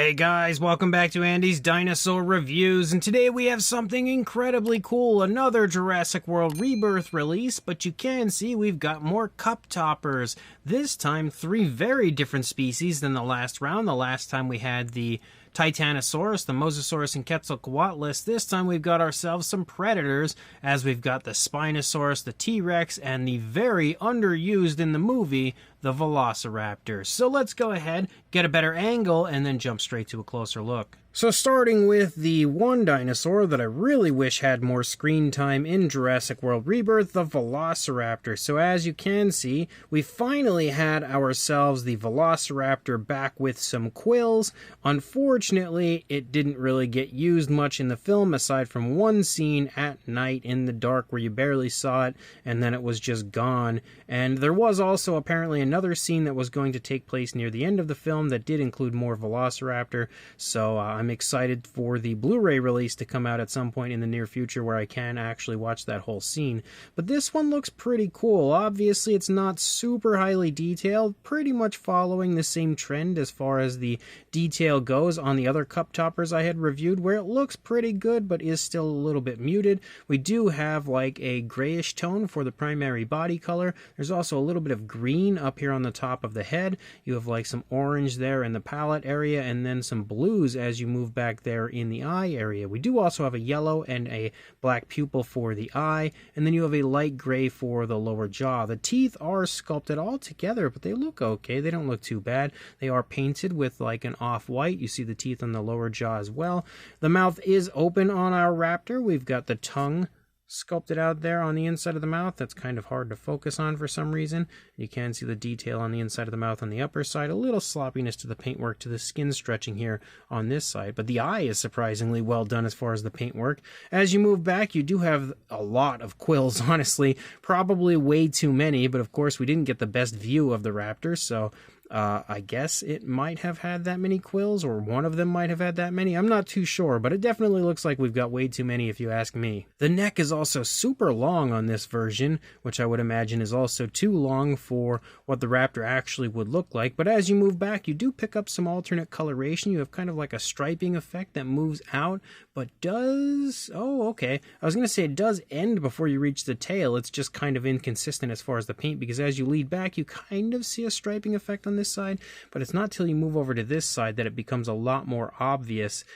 Hey guys, welcome back to Andy's Dinosaur Reviews, and today we have something incredibly cool, another Jurassic World Rebirth release, but you can see we've got more cup toppers. This time, 3 very different species than the last round. The last time we had the Tyrannosaurus, the Mosasaurus, and Quetzalcoatlus. This time we've got ourselves some predators, as we've got the Spinosaurus, the T-Rex, and the very underused in the movie, the Velociraptor. So let's go ahead, get a better angle, and then jump straight to a closer look. So starting with the one dinosaur that I really wish had more screen time in Jurassic World Rebirth, the Velociraptor. So as you can see, we finally had ourselves the Velociraptor back with some quills. Unfortunately, it didn't really get used much in the film aside from one scene at night in the dark where you barely saw it, and then it was just gone. And there was also apparently another scene that was going to take place near the end of the film that did include more Velociraptor. So I'm excited for the Blu-ray release to come out at some point in the near future where I can actually watch that whole scene. But this one looks pretty cool. Obviously, it's not super highly detailed, pretty much following the same trend as far as the detail goes on the other cup toppers I had reviewed, where it looks pretty good but is still a little bit muted. We do have like a grayish tone for the primary body color. There's also a little bit of green up here on the top of the head. You have like some orange there in the palate area, and then some blues as you move back there in the eye area. We do also have a yellow and a black pupil for the eye, and then you have a light gray for the lower jaw. The teeth are sculpted all together, but they look okay. They don't look too bad. They are painted with like an off-white. You see the teeth on the lower jaw as well. The mouth is open on our raptor. We've got the tongue sculpted out there on the inside of the mouth. That's kind of hard to focus on for some reason. You can see the detail on the inside of the mouth on the upper side. A little sloppiness to the paintwork, to the skin stretching here on this side, but the eye is surprisingly well done as far as the paintwork. As you move back, you do have a lot of quills, honestly, probably way too many, but of course we didn't get the best view of the raptor, so I guess it might have had that many quills, or one of them might have had that many. I'm not too sure, but it definitely looks like we've got way too many if you ask me. The neck is also super long on this version, which I would imagine is also too long for what the raptor actually would look like. But as you move back, you do pick up some alternate coloration. You have kind of like a striping effect that moves out, but does... oh, okay. I was going to say it does end before you reach the tail. It's just kind of inconsistent as far as the paint, because as you lead back, you kind of see a striping effect on this side, but it's not till you move over to this side that it becomes a lot more obvious.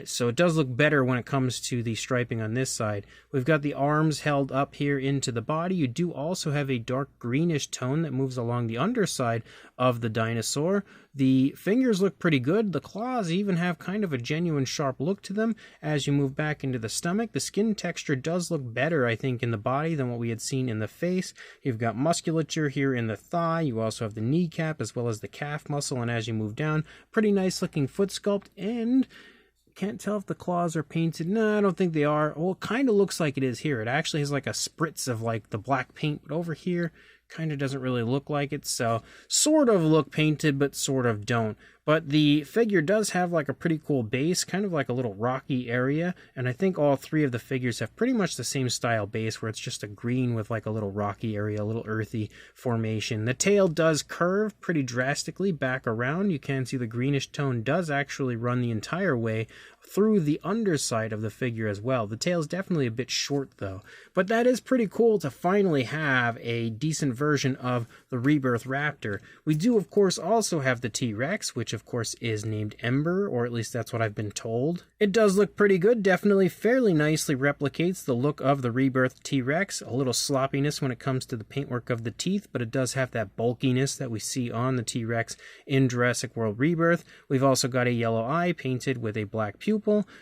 So it does look better when it comes to the striping on this side. We've got the arms held up here into the body. You do also have a dark greenish tone that moves along the underside of the dinosaur. The fingers look pretty good. The claws even have kind of a genuine sharp look to them. As you move back into the stomach, the skin texture does look better, I think, in the body than what we had seen in the face. You've got musculature here in the thigh. You also have the kneecap as well as the calf muscle, and as you move down, pretty nice looking foot sculpt. And can't tell if the claws are painted. No, I don't think they are. Well, it kind of looks like it is here. It actually has like a spritz of like the black paint, but over here kind of doesn't really look like it. So sort of look painted, but sort of don't. But the figure does have like a pretty cool base, kind of like a little rocky area. And I think all 3 of the figures have pretty much the same style base, where it's just a green with like a little rocky area, a little earthy formation. The tail does curve pretty drastically back around. You can see the greenish tone does actually run the entire way through the underside of the figure as well. The tail's definitely a bit short though. But that is pretty cool to finally have a decent version of the Rebirth Raptor. We do of course also have the T-Rex, which of course is named Ember, or at least that's what I've been told. It does look pretty good, definitely fairly nicely replicates the look of the Rebirth T-Rex. A little sloppiness when it comes to the paintwork of the teeth, but it does have that bulkiness that we see on the T-Rex in Jurassic World Rebirth. We've also got a yellow eye painted with a black pupil.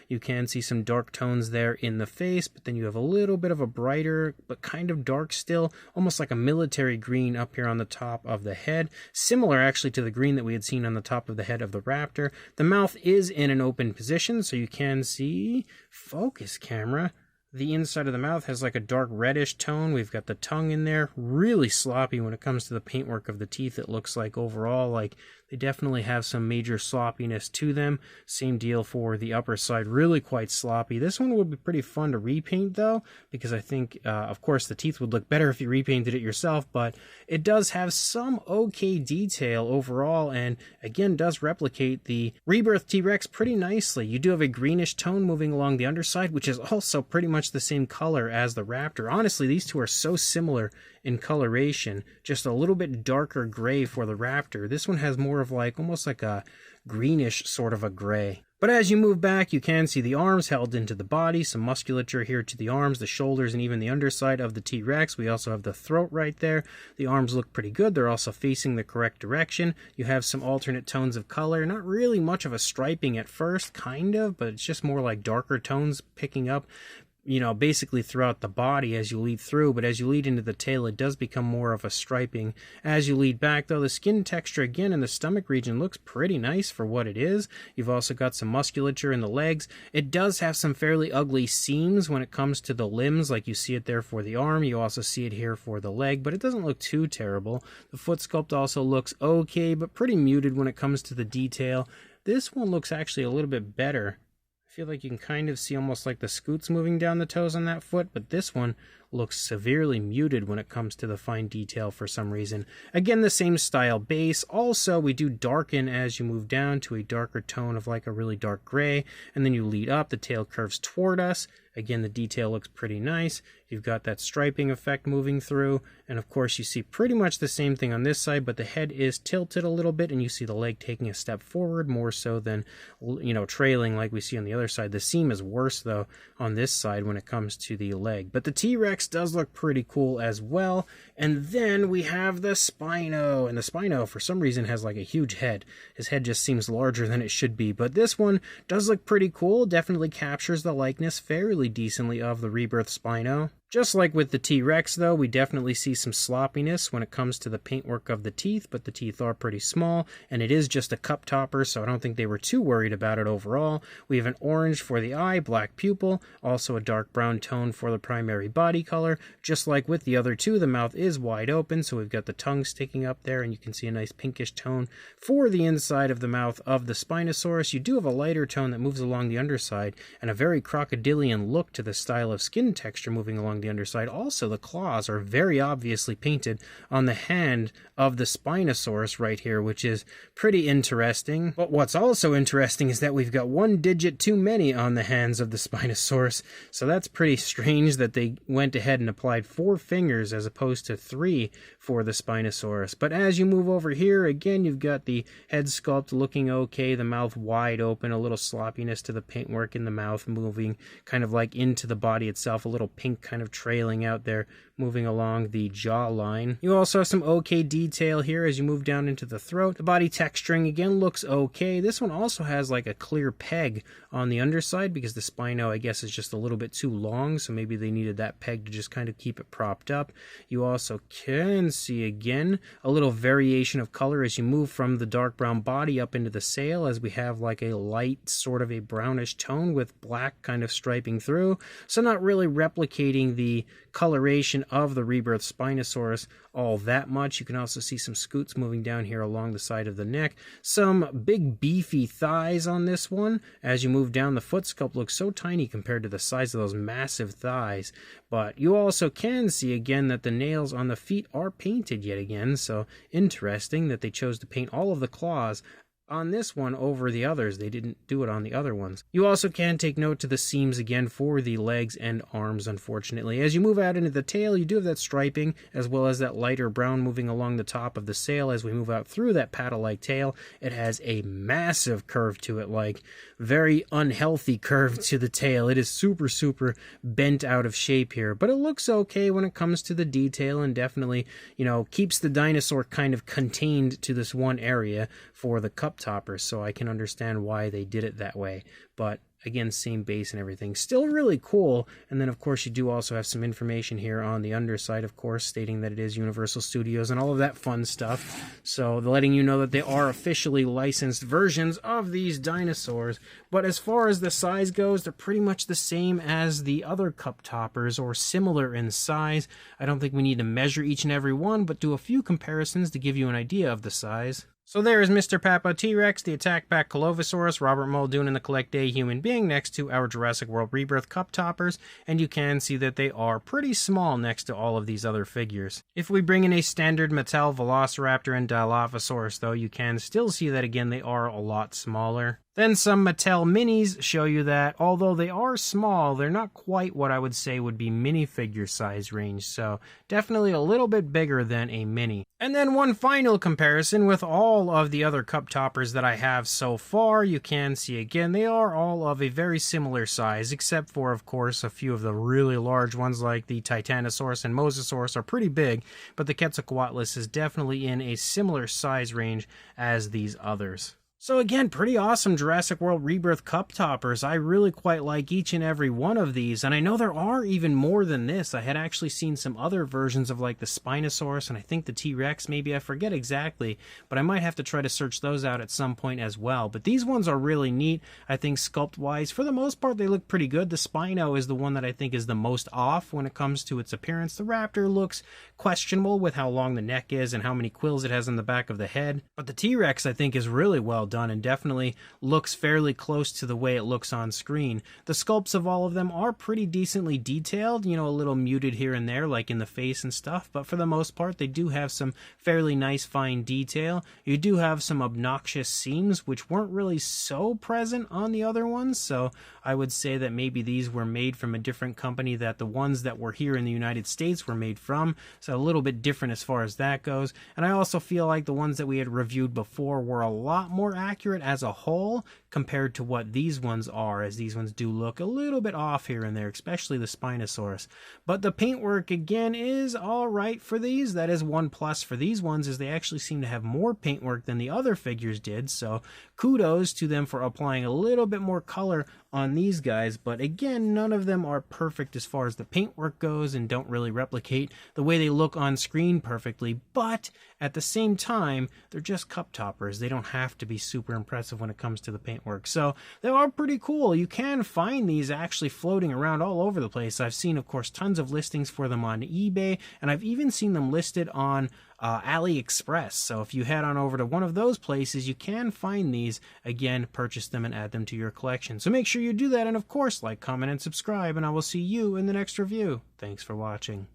You can see some dark tones there in the face, but then you have a little bit of a brighter but kind of dark still, almost like a military green up here on the top of the head, similar actually to the green that we had seen on the top of the head of the raptor. The mouth is in an open position, so you can see, focus camera, The inside of the mouth has like a dark reddish tone. We've got the tongue in there. Really sloppy when it comes to the paintwork of the teeth, it looks like overall. Like they definitely have some major sloppiness to them. Same deal for the upper side. Really quite sloppy. This one would be pretty fun to repaint though, because I think, of course, the teeth would look better if you repainted it yourself, but it does have some okay detail overall, and again, does replicate the Rebirth T-Rex pretty nicely. You do have a greenish tone moving along the underside, which is also pretty much the same color as the Raptor. Honestly, these two are so similar in coloration, just a little bit darker gray for the Raptor. This one has more of like almost like a greenish sort of a gray. But as you move back, you can see the arms held into the body, some musculature here to the arms, the shoulders, and even the underside of the T-Rex. We also have the throat right there. The arms look pretty good. They're also facing the correct direction. You have some alternate tones of color. Not really much of a striping at first, kind of, but it's just more like darker tones picking up, you know, basically throughout the body as you lead through, but as you lead into the tail, it does become more of a striping. As you lead back, though, the skin texture, again, in the stomach region looks pretty nice for what it is. You've also got some musculature in the legs. It does have some fairly ugly seams when it comes to the limbs, like you see it there for the arm. You also see it here for the leg, but it doesn't look too terrible. The foot sculpt also looks okay, but pretty muted when it comes to the detail. This one looks actually a little bit better. I feel like you can kind of see almost like the scoots moving down the toes on that foot, but this one looks severely muted when it comes to the fine detail for some reason. Again, the same style base. Also, we do darken as you move down to a darker tone of like a really dark gray, and then you lead up, the tail curves toward us. Again, the detail looks pretty nice. You've got that striping effect moving through, and of course you see pretty much the same thing on this side, but the head is tilted a little bit, and you see the leg taking a step forward more so than, you know, trailing like we see on the other side. The seam is worse though on this side when it comes to the leg, but the T-Rex does look pretty cool as well. And then we have the Spino, and the Spino for some reason has like a huge head. His head just seems larger than it should be, but this one does look pretty cool. Definitely captures the likeness fairly decently of the Rebirth Spino. Just like with the T-Rex, though, we definitely see some sloppiness when it comes to the paintwork of the teeth, but the teeth are pretty small, and it is just a cup topper, so I don't think they were too worried about it overall. We have an orange for the eye, black pupil, also a dark brown tone for the primary body color. Just like with the other two, the mouth is wide open, so we've got the tongue sticking up there, and you can see a nice pinkish tone for the inside of the mouth of the Spinosaurus. You do have a lighter tone that moves along the underside, and a very crocodilian look to the style of skin texture moving along the underside. Also, the claws are very obviously painted on the hand of the Spinosaurus right here, which is pretty interesting. But what's also interesting is that we've got one digit too many on the hands of the Spinosaurus, so that's pretty strange that they went ahead and applied 4 fingers as opposed to 3 for the Spinosaurus. But as you move over here, again, you've got the head sculpt looking okay, the mouth wide open, a little sloppiness to the paintwork in the mouth moving kind of like into the body itself, a little pink kind of trailing out there, moving along the jawline. You also have some okay detail here as you move down into the throat. The body texturing again looks okay. This one also has like a clear peg on the underside because the Spino, I guess, is just a little bit too long, so maybe they needed that peg to just kind of keep it propped up. You also can see again a little variation of color as you move from the dark brown body up into the sail, as we have like a light sort of a brownish tone with black kind of striping through, so not really replicating the coloration of the Rebirth Spinosaurus all that much. You can also see some scoots moving down here along the side of the neck. Some big beefy thighs on this one. As you move down, the foot sculpt looks so tiny compared to the size of those massive thighs. But you also can see again that the nails on the feet are painted yet again, so interesting that they chose to paint all of the claws on this one over the others. They didn't do it on the other ones. You also can take note to the seams again for the legs and arms, unfortunately. As you move out into the tail, you do have that striping as well as that lighter brown moving along the top of the sail. As we move out through that paddle-like tail, it has a massive curve to it, like very unhealthy curve to the tail. It is super, super bent out of shape here, but it looks okay when it comes to the detail and definitely, you know, keeps the dinosaur kind of contained to this one area for the cup toppers, so I can understand why they did it that way. But Again, same base and everything. Still really cool. And then, of course, you do also have some information here on the underside, of course, stating that it is Universal Studios and all of that fun stuff. So they're letting you know that they are officially licensed versions of these dinosaurs. But as far as the size goes, they're pretty much the same as the other cup toppers, or similar in size. I don't think we need to measure each and every one, but do a few comparisons to give you an idea of the size. So there is Mr. Papa T-Rex, the Attack Pack Colovosaurus, Robert Muldoon, and the Collect Day Human Being next to our Jurassic World Rebirth cup toppers, and you can see that they are pretty small next to all of these other figures. If we bring in a standard Mattel Velociraptor and Dilophosaurus, though, you can still see that, again, they are a lot smaller. Then some Mattel Minis show you that, although they are small, they're not quite what I would say would be minifigure size range, so definitely a little bit bigger than a mini. And then one final comparison with all of the other cup toppers that I have so far. You can see, again, they are all of a very similar size, except for, of course, a few of the really large ones like the Tyrannosaurus and Mosasaurus are pretty big, but the Quetzalcoatlus is definitely in a similar size range as these others. So again, pretty awesome Jurassic World Rebirth cup toppers. I really quite like each and every one of these, and I know there are even more than this. I had actually seen some other versions of like the Spinosaurus and I think the T-Rex maybe, I forget exactly, but I might have to try to search those out at some point as well. But these ones are really neat. I think sculpt-wise, for the most part, they look pretty good. The Spino is the one that I think is the most off when it comes to its appearance. The Raptor looks questionable with how long the neck is and how many quills it has on the back of the head. But the T-Rex, I think, is really well done and definitely looks fairly close to the way it looks on screen. The sculpts of all of them are pretty decently detailed, you know, a little muted here and there like in the face and stuff, but for the most part they do have some fairly nice fine detail. You do have some obnoxious seams which weren't really so present on the other ones, so I would say that maybe these were made from a different company that the ones that were here in the United States were made from, so a little bit different as far as that goes. And I also feel like the ones that we had reviewed before were a lot more accurate as a whole compared to what these ones are, as these ones do look a little bit off here and there, especially the Spinosaurus. But the paintwork, again, is alright for these. That is one plus for these ones, is they actually seem to have more paintwork than the other figures did, so kudos to them for applying a little bit more color on these guys. But again, none of them are perfect as far as the paintwork goes and don't really replicate the way they look on screen perfectly, but at the same time, they're just cup toppers. They don't have to be super impressive when it comes to the paintwork. So they are pretty cool. You can find these actually floating around all over the place. I've seen, of course, tons of listings for them on eBay, and I've even seen them listed on Aliexpress. So if you head on over to one of those places, you can find these. Again, purchase them and add them to your collection. So make sure you do that, and of course, like, comment, and subscribe, and I will see you in the next review. Thanks for watching.